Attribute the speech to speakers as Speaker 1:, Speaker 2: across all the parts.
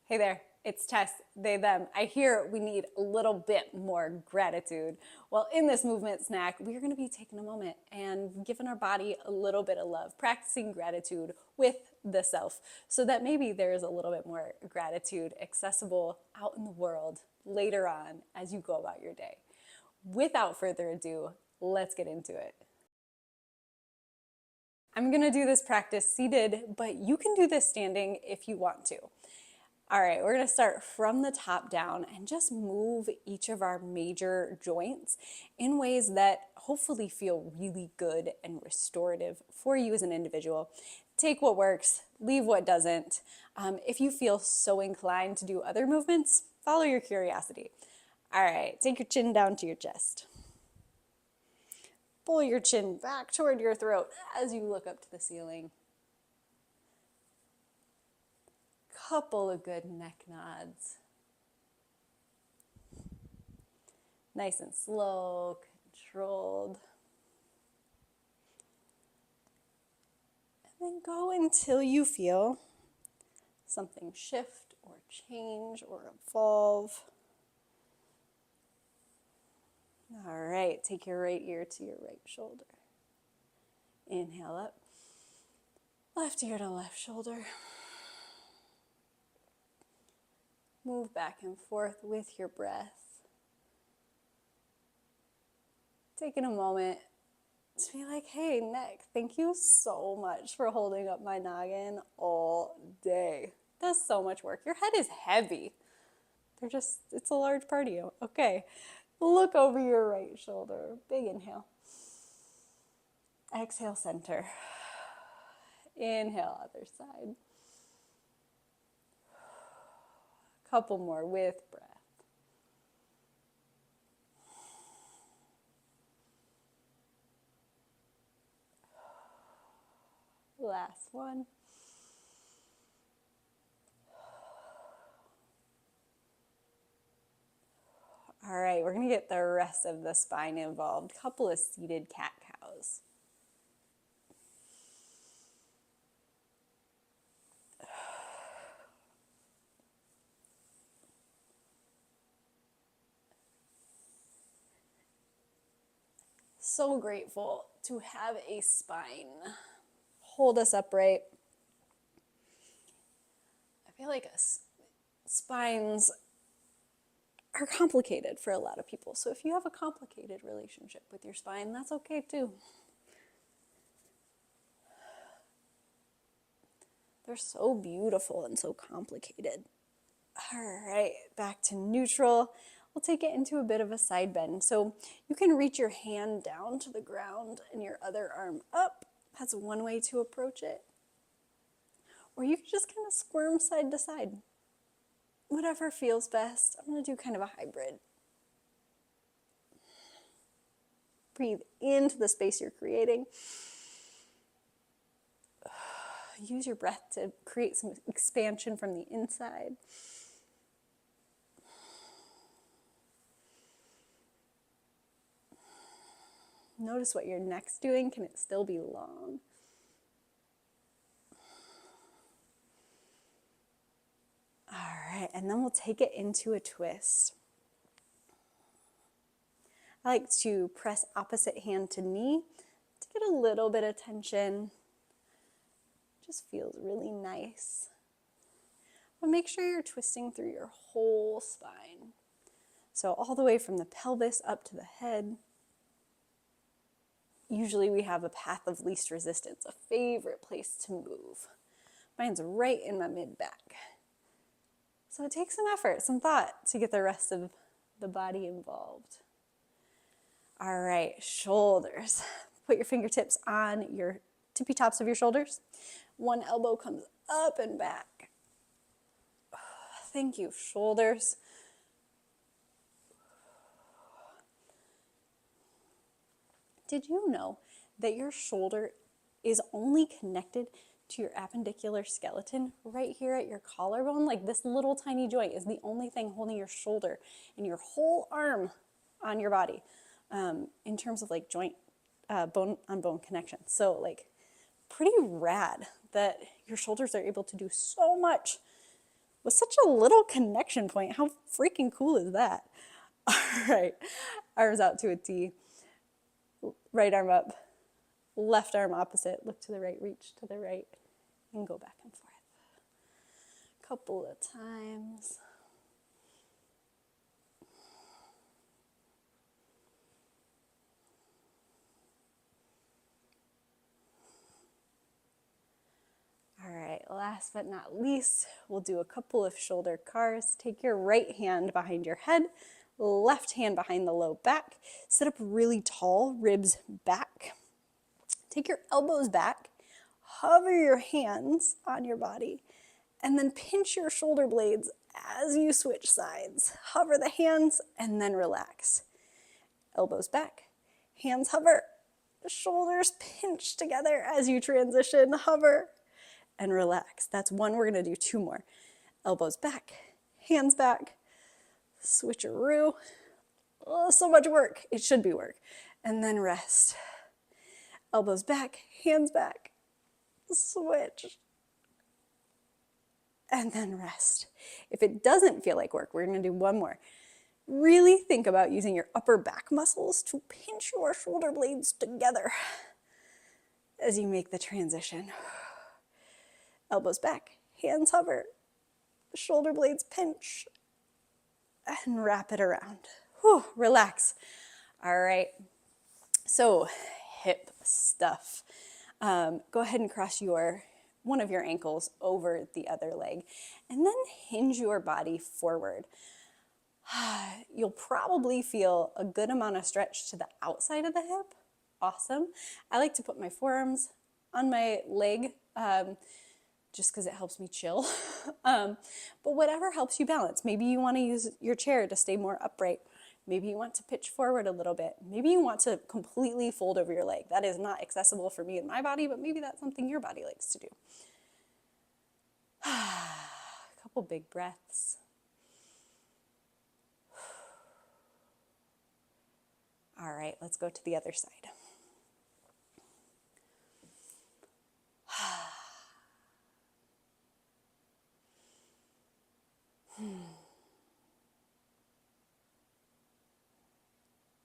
Speaker 1: Hey there, it's Tess, they, them. I hear we need a little bit more gratitude. Well, in this movement snack, we're going to be taking a moment and giving our body a little bit of love, practicing gratitude with the self, so that maybe there's a little bit more gratitude accessible out in the world later on as you go about your day. Without further ado, let's get into it. I'm gonna do this practice seated, but you can do this standing if you want to. All right, we're gonna start from the top down and just move each of our major joints in ways that hopefully feel really good and restorative for you as an individual. Take what works, leave what doesn't. If you feel so inclined to do other movements, follow your curiosity. All right, take your chin down to your chest. Pull your chin back toward your throat as you look up to the ceiling. Couple of good neck nods. Nice and slow, controlled. And then go until you feel something shift or change or evolve. All right, take your right ear to your right shoulder. Inhale up. Left ear to left shoulder. Move back and forth with your breath. Taking a moment to be like, hey, neck, thank you so much for holding up my noggin all day. That's so much work. Your head is heavy. It's a large part of you. Okay, look over your right shoulder. Big inhale. Exhale, center. Inhale, other side. Couple more with breath. Last one. All right, we're gonna get the rest of the spine involved. Couple of seated cat-cows. So grateful to have a spine. Hold us upright. I feel like spines are complicated for a lot of people. So if you have a complicated relationship with your spine, that's okay too. They're so beautiful and so complicated. All right, back to neutral. We'll take it into a bit of a side bend. So you can reach your hand down to the ground and your other arm up. That's one way to approach it. Or you can just kind of squirm side to side. Whatever feels best. I'm gonna do kind of a hybrid. Breathe into the space you're creating. Use your breath to create some expansion from the inside. Notice what your neck's doing. Can it still be long? All right, and then we'll take it into a twist. I like to press opposite hand to knee to get a little bit of tension. Just feels really nice. But make sure you're twisting through your whole spine. So all the way from the pelvis up to the head. Usually we have a path of least resistance, a favorite place to move. Mine's right in my mid-back. So it takes some effort, some thought to get the rest of the body involved. All right, shoulders. Put your fingertips on your tippy tops of your shoulders. One elbow comes up and back. Thank you, shoulders. Did you know that your shoulder is only connected to your appendicular skeleton right here at your collarbone? Like this little tiny joint is the only thing holding your shoulder and your whole arm on your body in terms of like joint bone on bone connection. So like pretty rad that your shoulders are able to do so much with such a little connection point. How freaking cool is that? All right, arms out to a T, right arm up, left arm opposite, look to the right, reach to the right, and go back and forth. Couple of times. All right, last but not least, we'll do a couple of shoulder cars. Take your right hand behind your head, left hand behind the low back. Sit up really tall, ribs back. Take your elbows back, hover your hands on your body, and then pinch your shoulder blades as you switch sides. Hover the hands and then relax. Elbows back, hands hover, shoulders pinch together as you transition, hover, and relax. That's one. We're going to do two more. Elbows back, hands back, switcheroo. Oh, so much work. It should be work. And then rest. Elbows back, hands back, switch, and then rest. If it doesn't feel like work, we're going to do one more. Really think about using your upper back muscles to pinch your shoulder blades together as you make the transition. Elbows back, hands hover, shoulder blades pinch, and wrap it around. Whew, relax. All right, so hip stuff. Go ahead and cross one of your ankles over the other leg, and then hinge your body forward. You'll probably feel a good amount of stretch to the outside of the hip. Awesome. I like to put my forearms on my leg, just because it helps me chill. But whatever helps you balance. Maybe you want to use your chair to stay more upright. Maybe you want to pitch forward a little bit. Maybe you want to completely fold over your leg. That is not accessible for me and my body, but maybe that's something your body likes to do. A couple big breaths. All right, let's go to the other side.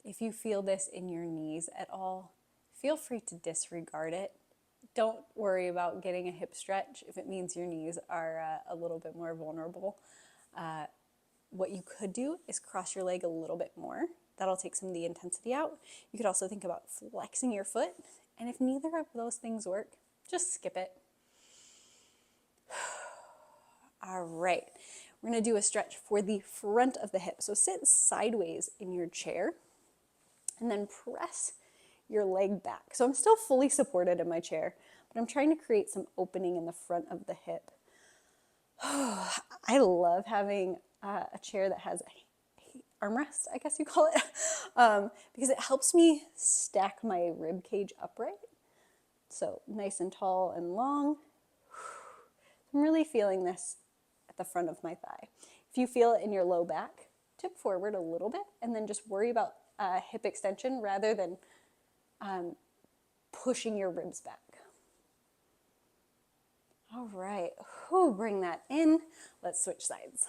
Speaker 1: If you feel this in your knees at all, feel free to disregard it. Don't worry about getting a hip stretch if it means your knees are a little bit more vulnerable. What you could do is cross your leg a little bit more. That'll take some of the intensity out. You could also think about flexing your foot. And if neither of those things work, just skip it. All right, we're gonna do a stretch for the front of the hip. So sit sideways in your chair and then press your leg back. So I'm still fully supported in my chair, but I'm trying to create some opening in the front of the hip. I love having a chair that has a armrest, I guess you call it, because it helps me stack my rib cage upright. So nice and tall and long. I'm really feeling this at the front of my thigh. If you feel it in your low back, tip forward a little bit and then just worry about hip extension rather than pushing your ribs back. All right, bring that in. Let's switch sides.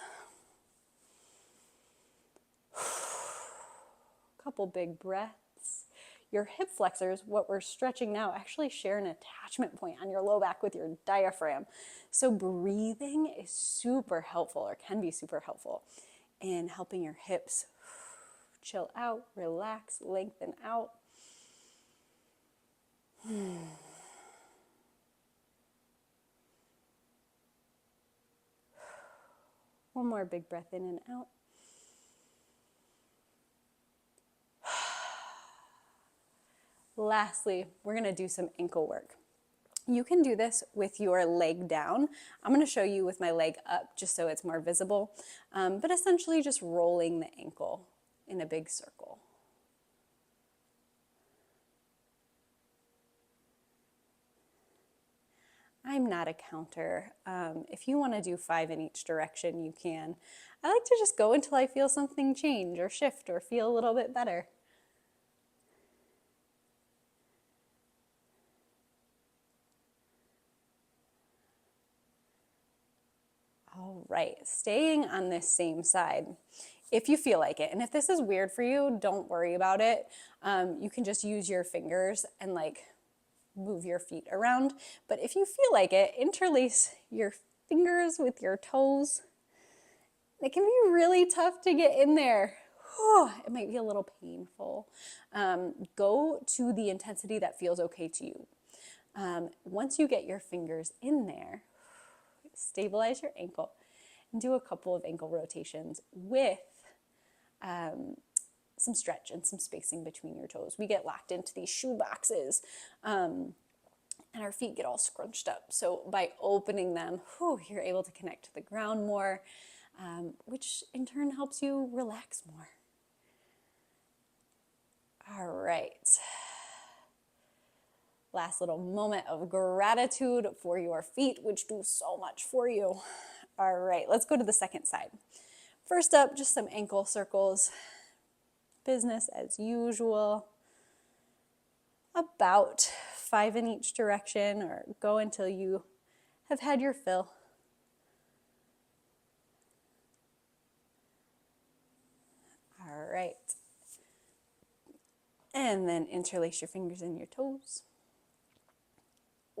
Speaker 1: Couple big breaths. Your hip flexors, what we're stretching now, actually share an attachment point on your low back with your diaphragm. So breathing is super helpful, or can be super helpful, in helping your hips chill out, relax, lengthen out. One more big breath in and out. Lastly, we're going to do some ankle work. You can do this with your leg down. I'm going to show you with my leg up just so it's more visible, but essentially just rolling the ankle in a big circle. I'm not a counter. If you want to do 5 in each direction, you can. I like to just go until I feel something change or shift or feel a little bit better. All right. right, staying on this same side. If you feel like it, and if this is weird for you, don't worry about it. You can just use your fingers and like move your feet around. But if you feel like it, interlace your fingers with your toes. It can be really tough to get in there. It might be a little painful. Go to the intensity that feels okay to you. Once you get your fingers in there, stabilize your ankle and do a couple of ankle rotations with some stretch and some spacing between your toes. We get locked into these shoe boxes and our feet get all scrunched up. So by opening them, you're able to connect to the ground more, which in turn helps you relax more. All right. Last little moment of gratitude for your feet, which do so much for you. All right, let's go to the second side. First up, just some ankle circles. Business as usual. About 5 in each direction, or go until you have had your fill. All right. And then interlace your fingers in your toes.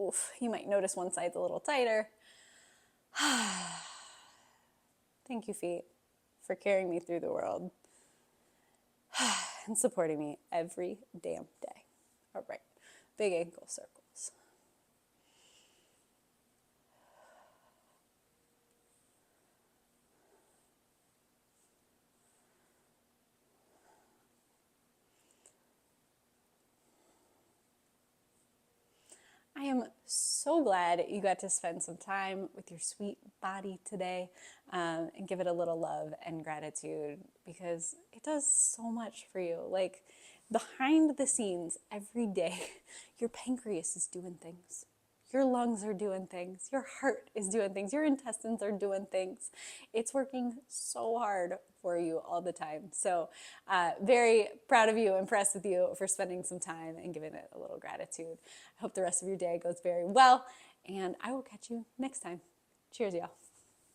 Speaker 1: Oof, you might notice one side's a little tighter. Thank you, feet, for carrying me through the world and supporting me every damn day. All right, big ankle circles. I am so glad you got to spend some time with your sweet body today and give it a little love and gratitude, because it does so much for you. Like, behind the scenes every day, your pancreas is doing things. Your lungs are doing things. Your heart is doing things. Your intestines are doing things. It's working so hard for you all the time. So very proud of you, impressed with you for spending some time and giving it a little gratitude. I hope the rest of your day goes very well, and I will catch you next time. Cheers, y'all.